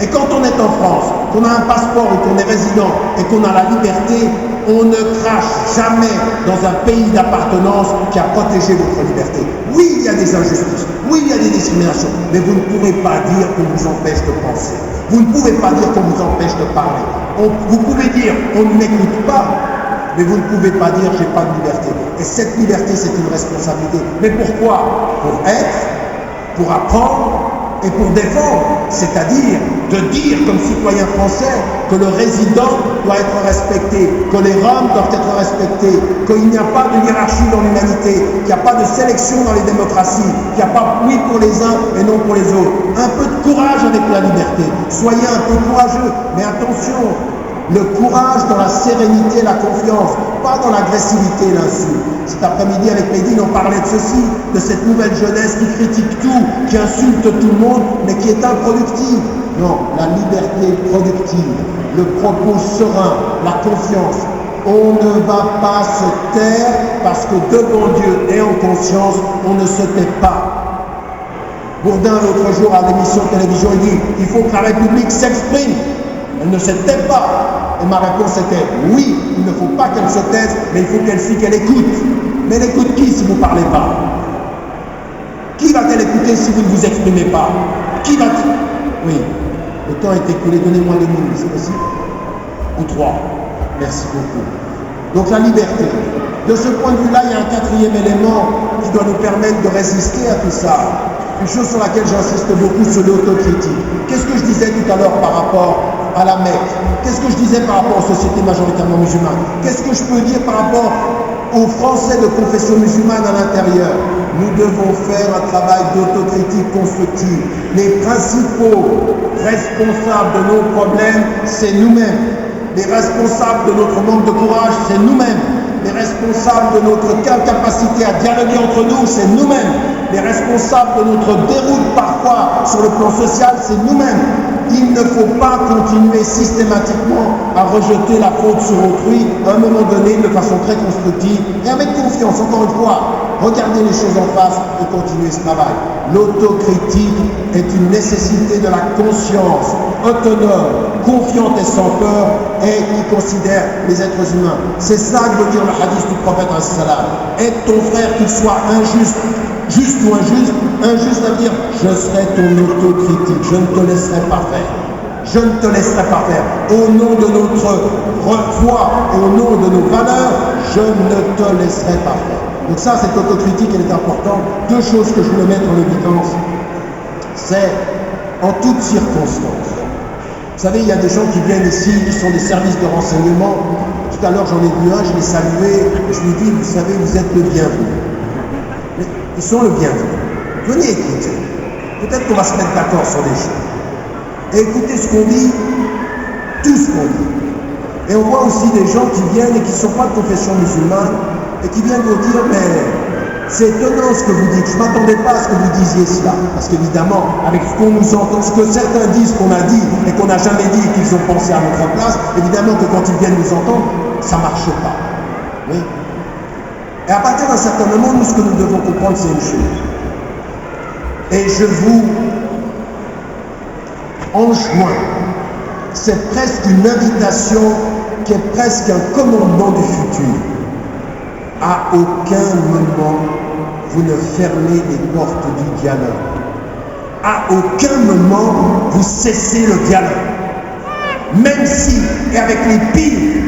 Et quand on est en France, qu'on a un passeport ou qu'on est résident et qu'on a la liberté, on ne crache jamais dans un pays d'appartenance qui a protégé votre liberté. Oui, il y a des injustices, oui, il y a des discriminations, mais vous ne pourrez pas dire qu'on vous empêche de penser. Vous ne pouvez pas dire qu'on vous empêche de parler. Vous pouvez dire on ne m'écoute pas, mais vous ne pouvez pas dire j'ai pas de liberté. Et cette liberté, c'est une responsabilité. Mais pourquoi? Pour être, pour apprendre et pour défendre, c'est-à-dire de dire comme citoyen français que le résident doit être respecté, que les Roms doivent être respectés, qu'il n'y a pas de hiérarchie dans l'humanité, qu'il n'y a pas de sélection dans les démocraties, qu'il n'y a pas oui pour les uns et non pour les autres. Un peu de courage avec la liberté, soyez un peu courageux, mais attention, le courage dans la sérénité, la confiance, pas dans l'agressivité et l'insulte. Cet après-midi avec Médine, on parlait de ceci, de cette nouvelle jeunesse qui critique tout, qui insulte tout le monde, mais qui est improductive. Non, la liberté productive, le propos serein, la confiance. On ne va pas se taire parce que devant Dieu et en conscience, on ne se tait pas. Bourdin, l'autre jour, à l'émission de télévision, il dit « Il faut que la République s'exprime ». Elle ne se tait pas. Et ma réponse était oui, il ne faut pas qu'elle se taise, mais il faut qu'elle écoute. Mais elle écoute qui si vous ne parlez pas? Qui va-t-elle écouter si vous ne vous exprimez pas? Qui va-t-il? Oui, le temps est écoulé, donnez-moi 2 minutes, c'est possible? Ou 3. Merci beaucoup. Donc la liberté. De ce point de vue-là, il y a un 4e élément qui doit nous permettre de résister à tout ça. Une chose sur laquelle j'insiste beaucoup, c'est l'autocritique. Qu'est-ce que je disais tout à l'heure par rapport à la Mecque? Qu'est-ce que je disais par rapport aux sociétés majoritairement musulmanes? Qu'est-ce que je peux dire par rapport aux Français de confession musulmane à l'intérieur? Nous devons faire un travail d'autocritique constructive. Les principaux responsables de nos problèmes, c'est nous-mêmes. Les responsables de notre manque de courage, c'est nous-mêmes. Les responsables de notre incapacité à dialoguer entre nous, c'est nous-mêmes. Les responsables de notre déroute parfois sur le plan social, c'est nous-mêmes. Il ne faut pas continuer systématiquement à rejeter la faute sur autrui, à un moment donné, de façon très constructive et avec confiance. Encore une fois, regardez les choses en face et continuez ce travail. L'autocritique est une nécessité de la conscience autonome, confiante et sans peur, et qui considère les êtres humains. C'est ça que veut dire le hadith du prophète sallam. Aide ton frère qu'il soit injuste, juste ou injuste. Injuste à dire je serai ton autocritique, je ne te laisserai pas faire. Je ne te laisserai pas faire. Au nom de notre foi et au nom de nos valeurs, je ne te laisserai pas faire. Donc ça, cette autocritique, elle est importante. 2 choses que je voulais mettre en évidence, c'est en toutes circonstances. Vous savez, il y a des gens qui viennent ici, qui sont des services de renseignement. Tout à l'heure, j'en ai vu un, je l'ai salué, et je lui dis, vous savez, vous êtes le bienvenu. Mais ils sont le bienvenu. Venez écouter. Peut-être qu'on va se mettre d'accord sur les choses. Et écoutez ce qu'on dit, tout ce qu'on dit. Et on voit aussi des gens qui viennent et qui ne sont pas de confession musulmane, et qui viennent vous dire, mais c'est étonnant ce que vous dites, je ne m'attendais pas à ce que vous disiez cela. Parce qu'évidemment, avec ce qu'on nous entend, ce que certains disent qu'on a dit et qu'on n'a jamais dit et qu'ils ont pensé à notre place, évidemment que quand ils viennent nous entendre, ça ne marche pas. Oui. Et à partir d'un certain moment, nous, ce que nous devons comprendre, c'est une chose. Et je vous enjoins, c'est presque une invitation qui est presque un commandement du futur. À aucun moment, vous ne fermez les portes du dialogue. À aucun moment, vous cessez le dialogue. Même si, et avec les pires,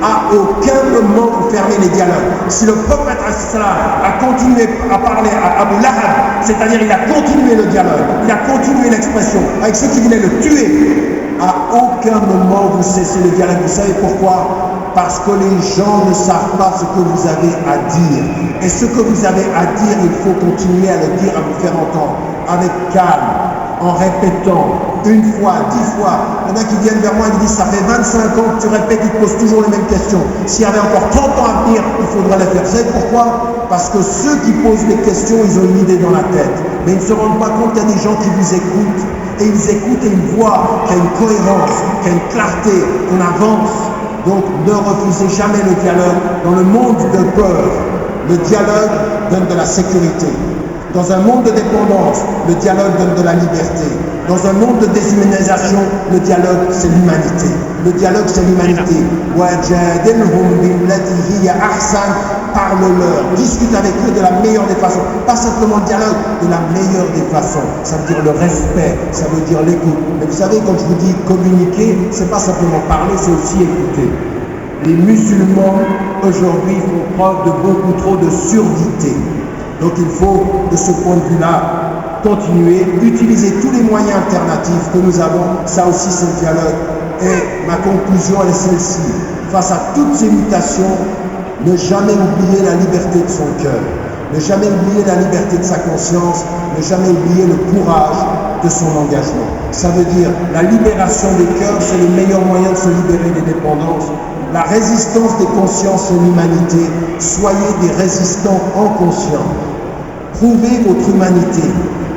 à aucun moment vous fermez les dialogues. Si le prophète a continué à parler à Abu Lahab, c'est-à-dire il a continué le dialogue, il a continué l'expression avec ceux qui voulaient le tuer, à aucun moment vous cessez le dialogue. Vous savez pourquoi? Parce que les gens ne savent pas ce que vous avez à dire. Et ce que vous avez à dire, il faut continuer à le dire, à vous faire entendre, avec calme, en répétant, une fois, 10 fois. Il y en a qui viennent vers moi et me disent, ça fait 25 ans que tu répètes, ils te posent toujours les mêmes questions. S'il y avait encore 30 ans à venir, il faudrait les faire. Vous savez pourquoi? Parce que ceux qui posent les questions, ils ont une idée dans la tête. Mais ils ne se rendent pas compte qu'il y a des gens qui vous écoutent. Et ils écoutent et ils voient qu'il y a une cohérence, qu'il y a une clarté, qu'on avance. Donc ne refusez jamais le dialogue. Dans le monde de peur, le dialogue donne de la sécurité. Dans un monde de dépendance, le dialogue donne de la liberté. Dans un monde de déshumanisation, le dialogue, c'est l'humanité. Le dialogue, c'est l'humanité. Parle-leur, discute avec eux de la meilleure des façons. Pas simplement le dialogue, de la meilleure des façons. Ça veut dire le respect, ça veut dire l'écoute. Mais vous savez, quand je vous dis communiquer, c'est pas simplement parler, c'est aussi écouter. Les musulmans, aujourd'hui, font preuve de beaucoup trop de surdité. Donc il faut, de ce point de vue-là, continuer, utiliser tous les moyens alternatifs que nous avons. Ça aussi, c'est le dialogue. Et ma conclusion, elle est celle-ci. Face à toutes ces mutations, ne jamais oublier la liberté de son cœur, ne jamais oublier la liberté de sa conscience, ne jamais oublier le courage de son engagement. Ça veut dire la libération des cœurs, c'est le meilleur moyen de se libérer des dépendances. La résistance des consciences en humanité, soyez des résistants en conscience. Prouvez votre humanité.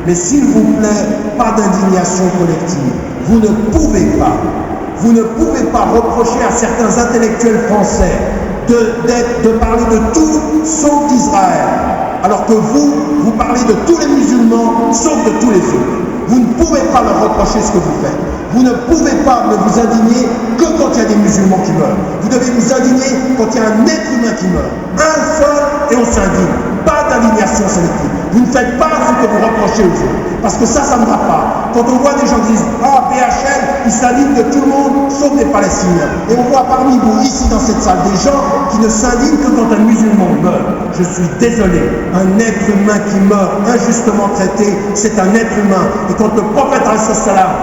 Mais s'il vous plaît, pas d'indignation collective. Vous ne pouvez pas reprocher à certains intellectuels français de parler de tout sauf d'Israël, alors que vous parlez de tous les musulmans sauf de tous les autres. Vous ne pouvez pas leur reprocher ce que vous faites. Vous ne pouvez pas ne vous indigner que quand il y a des musulmans qui meurent. Vous devez vous indigner quand il y a un être humain qui meurt. Un seul et on s'indigne. Pas d'indignation sélective. Vous ne faites pas ce que vous reprochez aux autres. Parce que ça ne va pas. Quand on voit des gens qui disent « Ah, BHL, ils s'indignent de tout le monde, sauf des Palestiniens. » Et on voit parmi vous, ici dans cette salle, des gens qui ne s'indignent que quand un musulman meurt. Je suis désolé. Un être humain qui meurt injustement traité, c'est un être humain. Et quand le prophète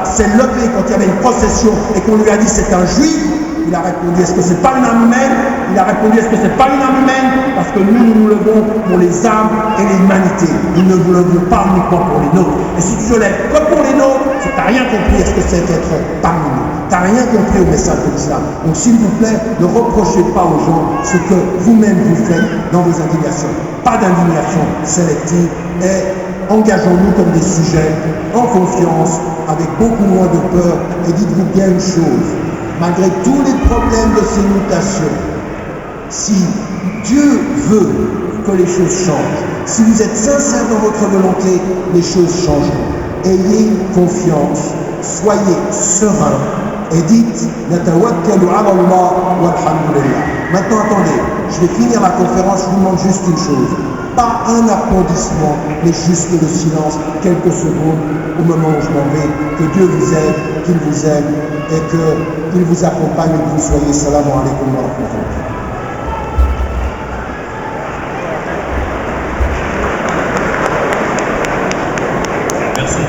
s'est levé, quand il y avait une procession, et qu'on lui a dit « C'est un juif », il a répondu, est-ce que c'est pas une âme humaine? Il a répondu, est-ce que c'est pas une âme humaine? Parce que nous nous levons pour les âmes et l'humanité. Nous ne vous levons pas uniquement pour les nôtres. Et si tu te lèves que pour les nôtres, c'est que tu n'as rien compris à ce que c'est d'être parmi nous. Tu n'as rien compris au message de l'islam. Donc s'il vous plaît, ne reprochez pas aux gens ce que vous-même vous faites dans vos indignations. Pas d'indignation sélective et engageons-nous comme des sujets en confiance, avec beaucoup moins de peur. Et dites-vous bien une chose. Malgré tous les problèmes de ces mutations, si Dieu veut que les choses changent, si vous êtes sincère dans votre volonté, les choses changeront. Ayez confiance, soyez serein et dites « Natawakkalu ala Allah walhamdulillah ». Maintenant, attendez, je vais finir la conférence, je vous demande juste une chose. Pas un applaudissement, mais juste le silence, quelques secondes au moment où je m'en vais. Que Dieu vous aide, qu'il vous aime et qu'il vous accompagne et que vous soyez. Salam alaikum wa rahmatullah.